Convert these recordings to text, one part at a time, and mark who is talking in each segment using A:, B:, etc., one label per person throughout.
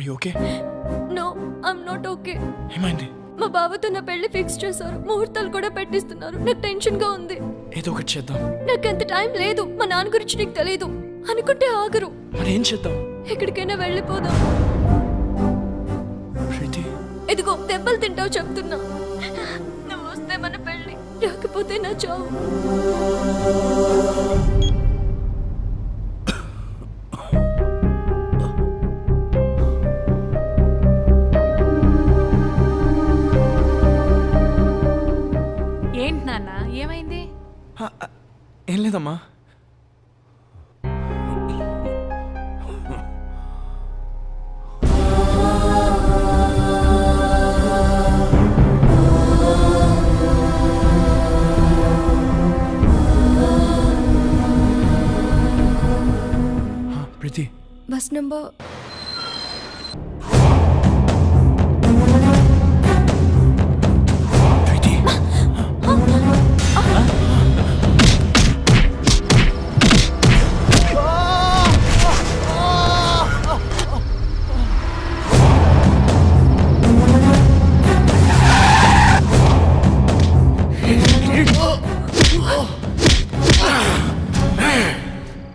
A: Are you okay?
B: No I'm not okay.
A: ఏమైంది?
B: మా బావతో నా పెళ్లి ఫిక్స్ చేశారు, ముహూర్తాలు కూడా పెట్టిస్తున్నారు. నాకు టెన్షన్ గా ఉంది.
A: ఏదో ఒకటి చేద్దాం.
B: నాకు అంత టైం లేదు. మా నాన్న గురించి నీకు తెలియదు అనుకుంటే ఆగరు.
A: మరి ఏం చేద్దాం?
B: ఎక్కడికైనా వెళ్ళిపోదాం.
A: ప్రీతి,
B: ఇదిగో దెబ్బలు తింటావు చెప్తున్నా. నువ్వు వస్తే మన పెళ్లి, రాకపోతే నా చావు.
C: ఏంటి నాన్న, ఏమైంది?
A: ఏం లేదమ్మా. ప్రీతి,
B: బస్ నంబర్
A: ప్రీతి,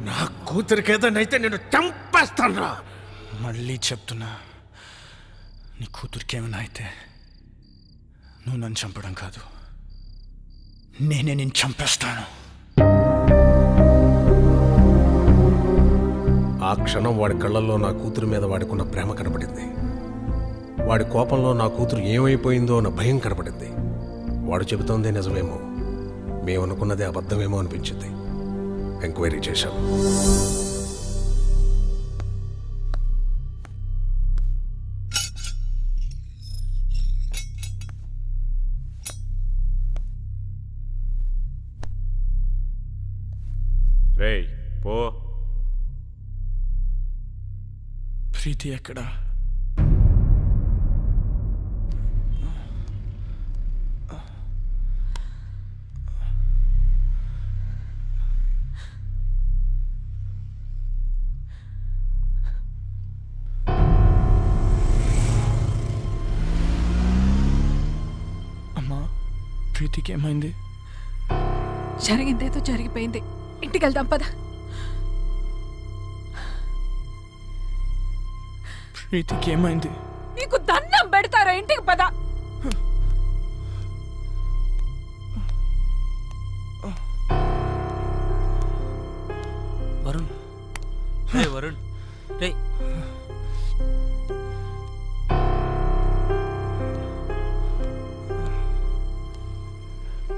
D: నా కూతురికి ఏదైతే నేను చంపేస్తాను.
A: మళ్ళీ చెప్తున్నా, నీ కూతురికి ఏమైనా అయితే నువ్వు నన్ను చంపడం కాదు, నేనే నేను చంపేస్తాను.
D: ఆ క్షణం వాడి కళ్ళల్లో నా కూతురు మీద వాడికున్న ప్రేమ కనపడింది. వాడి కోపంలో నా కూతురు ఏమైపోయిందో అన్న భయం కనపడింది. వాడు చెబుతోందే నిజమేమో, మేమనుకున్నదే అబద్ధమేమో అనిపించింది. ఎంక్వైరీ చేశాం.
E: రేయ్ పో.
A: ప్రీతి ఎక్కడా? అమ్మా, ప్రీతికి ఏమైంది?
C: జరిగిందేదో జరిగిపోయింది, ఇంటికి వెళ్దాం పద.
A: ప్రీతికి ఏమైంది?
C: నీకు దండం పెడతారా, ఇంటికి పద.
F: వరుణ్, రే వరుణ్, రే.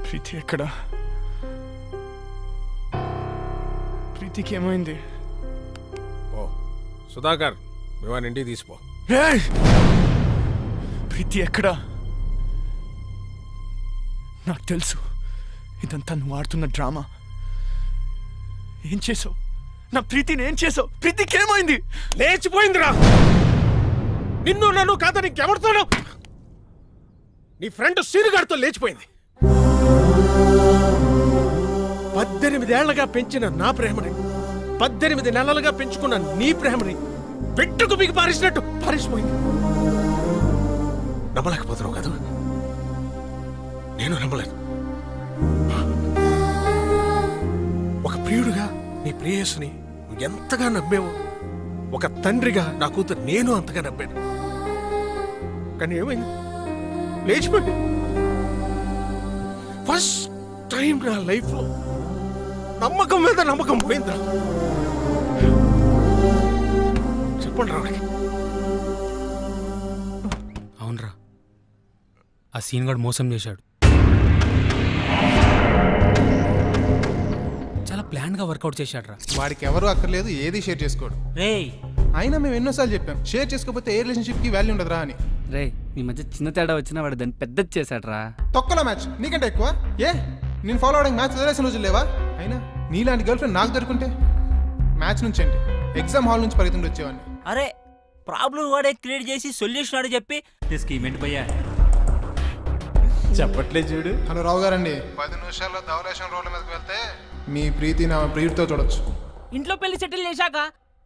A: ప్రీతి ఎక్కడా? ప్రీతికి ఏమైంది?
D: ఓ సుధాకర్, మేము ఇంటికి తీసిపో.
A: ఏయ్! ప్రీతి ఎక్కడా? నాకు తెలుసు ఇదంతా నువ్వు ఆడుతున్న డ్రామా. ఏం చేసావు? నా ప్రీతిని ఏం చేసావు? ప్రీతికి ఏమైంది?
D: లేచిపోయిందిరా. నిన్ను నన్ను కాదని ఇంకెవరితోనూ, నీ ఫ్రెండ్ సీనుగాడితో లేచిపోయింది. 18 ఏళ్లగా పెంచిన నా ప్రేమని, 18 నెలలుగా పెంచుకున్న నీ ప్రేమని పెట్టుకు బిగి పారేసినట్టు పారేసిపోయింది. నమ్మలేకపోతున్నావు కదా? నేను నమ్మలేను. ఒక ప్రియుడుగా నీ ప్రేయస్ని నువ్వు ఎంతగా నమ్మేవో, ఒక తండ్రిగా నా కూతురు నేను అంతగా నమ్మాను. కానీ ఏమైంది? లేచిపోయింది. ఫస్ట్ టైం నా లైఫ్లో నమ్మకం మీద నమ్మకం పోయిందా? చెప్పండి రావడానికి.
F: అవునరా, ఆ సీన్ గడు మోసం చేశాడు. చాలా ప్లాన్ గా వర్కౌట్ చేశాడు రా.
G: వాడికి ఎవరు అక్కర్లేదు, ఏది షేర్ చేసుకోడు.
F: రేయ్
G: అయినా మేము ఎన్నోసార్లు చెప్పాం, షేర్ చేసుకోకపోతే ఏ రిలేషన్షిప్ కి వాల్యూ ఉండదురా అని.
F: రే, ఈ మధ్య చిన్న తేడా వచ్చినా వాడు దాన్ని పెద్దది చేశాడు రా.
G: తొక్కల మ్యాచ్ నీకంటే ఎక్కువ. ఏ నేను ఫాలో అవడానికి మ్యాచ్ వదిలేసిన రోజులు లేవా? అయినా నీలాంటి గర్ల్ ఫ్రెండ్ నాకు దొరుకుంటే మ్యాచ్ నుంచి ఏంటి, ఎగ్జామ్ హాల్ నుంచి పరిగెత్తుండి వచ్చేవాడిని.
H: అరే ప్రాబ్లం వాడే క్రియేట్ చేసి సొల్యూషన్ వాడే చెప్పి స్కీమ్ ఏంటి భయ్యా?
G: చెప్పట్లే చూడు. హలో రావు గారండి, 10 నిమిషాల్లో ధవలేశం రోడ్ల మీదకి వెళ్తే మీ ప్రీతి నా ప్రియుడితో చూడొచ్చు.
H: ఇంట్లో పెళ్లి సెటిల్ చేశాక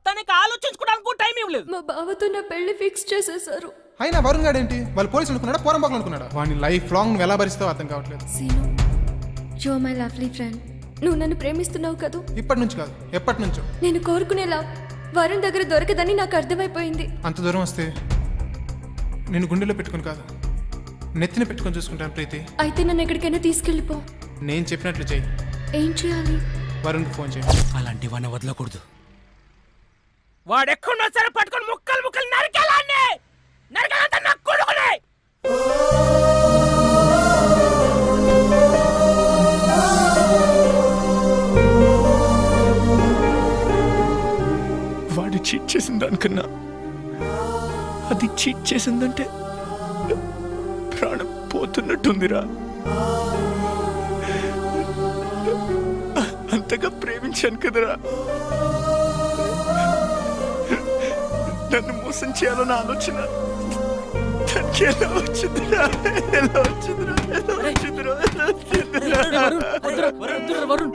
H: తనకి ఆలోచించుకోవడానికి కూడా టైం ఇవ్వలేదు.
B: మా బావతో నా పెళ్లి ఫిక్స్ చేసేశారు.
G: అయినా వరుణ్ గాడు ఏంటి వాళ్ళు పోలీసులు అనుకున్నాడా పోరంబాకులు అనుకున్నాడా వాడిని లైఫ్ లాంగ్ నువ్వు ఎలా భరిస్తావో అర్థం కావట్లేదు.
B: Seenu, you are my lovely friend. నువ్వు నన్ను ప్రేమిస్తున్నావు కదూ?
G: ఇప్పటి నుంచి కాదు ఎప్పటి నుంచో.
B: నేను కోరుకునేలా వరుణ్ దగ్గర దొరకదని నాకు అర్థమైపోయింది.
G: అంత దూరం వస్తే నేను గుండెలో పెట్టుకుని కాదు నెత్తిన పెట్టుకొని చూసుకుంటాను ప్రీతి.
B: అయితే నన్ను ఎక్కడికైనా తీసుకెళ్ళిపో.
G: నేను చెప్పినట్లు చెయ్యి.
B: ఏం చేయాలి?
G: వరుణ్కి ఫోన్ చేయి.
F: అలాంటి వాడిని వదలకూడదు.
H: వాడెక్కడున్నా సరే పట్టుకొని ముక్కలు ముక్కలు నరికేలాన్ని నరకాలంతా నాకు కొడుకునే.
A: వాడు చీట్ చేసిన దానికన్నా అది చీట్ చేసిందంటే ప్రాణం పోతున్నట్టుందిరా. అంతగా ప్రేమించాను కదరా. నన్ను మోసం చేయాలన్న ఆలోచన దానికి ఎలా వచ్చిందిరా? ఎలా వచ్చిందిరా? ఎలా వచ్చిందిరా? ఎలా వచ్చిందిరా?
H: వరుణ్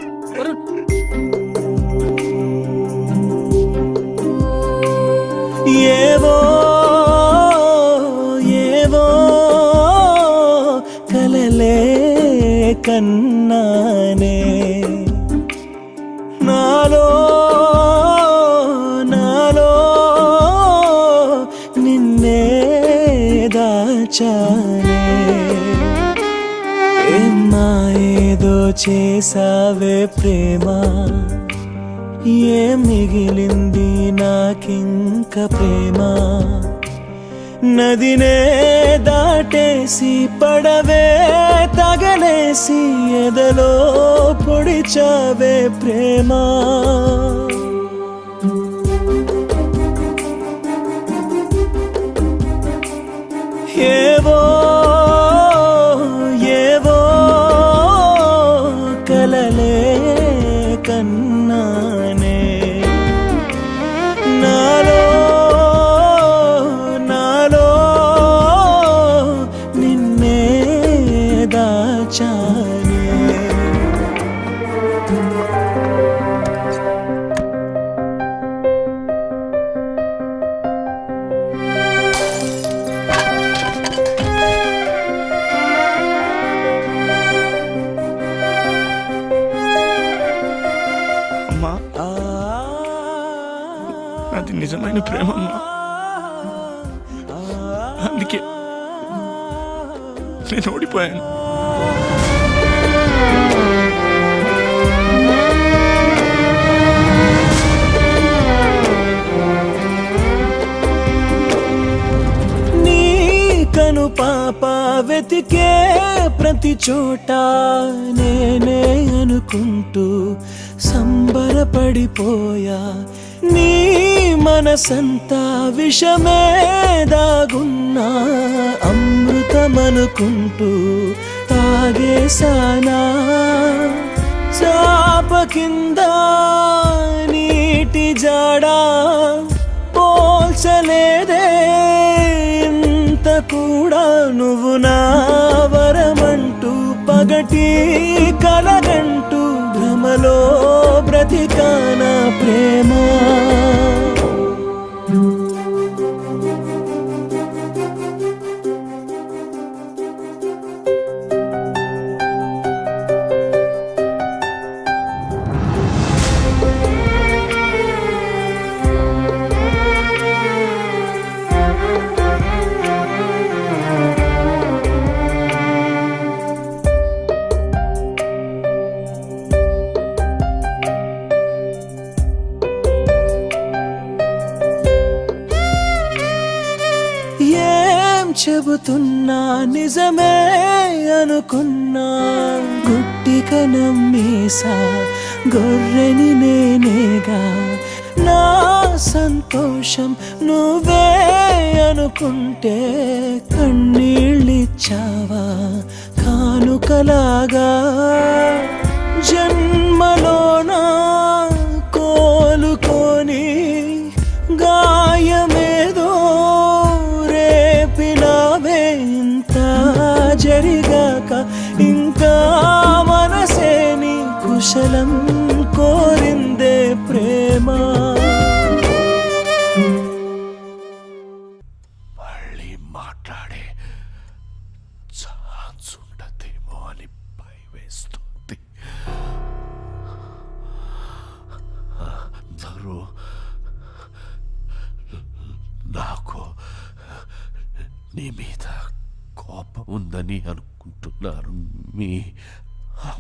E: ఏవో ఏవో కలలే కన్నానే నాలో నాలో నిన్నే దాచానే ఏమ్మా ఏదో చేసావే ప్రేమ ఏం మిగిలింది నాకింక ప్రేమ నదినే దాటేసి పడవే తగలేసి ఎదలో పొడిచావే ప్రేమ ఏవో ఏవో కలలే కన్నానే నాలో నాలో నిన్నే దాచానే
A: అమ్మా, అది నిజమైన ప్రేమ అమ్మా. అందుకే నేను ఓడిపోయాను.
E: నీ కను పాప వెతికే ప్రతి చోట నేనే అనుకుంటూ సంబరపడిపోయా నీ మనసంతా విషమే దాగున్నా అమృతమనుకుంటూ తాగేసానా చాప కింద నీటి జాడా పోల్చలేదే ఇంత కూడా నువ్వు నా వరమంటూ పగటి కలగంటూ భ్రమలో బ్రతికాన ప్రేమ చెబుతున్నా నిజమే అనుకున్నా గుట్టిక నమ్మేసా గొర్రెని నేనేగా నా సంతోషం నువ్వే అనుకుంటే కన్నీళ్ళిచ్చావా కానుకలాగా జన్మలోనా కోలుకొని గాయమేదో రేపినావే ఇంత జరిగాక ఇంకా మనసేని కుశలం కోరిందే ప్రేమ
I: వేస్తుంది. అందరూ నాకు నీ మీద కోపం ఉందని అనుకుంటున్నారు.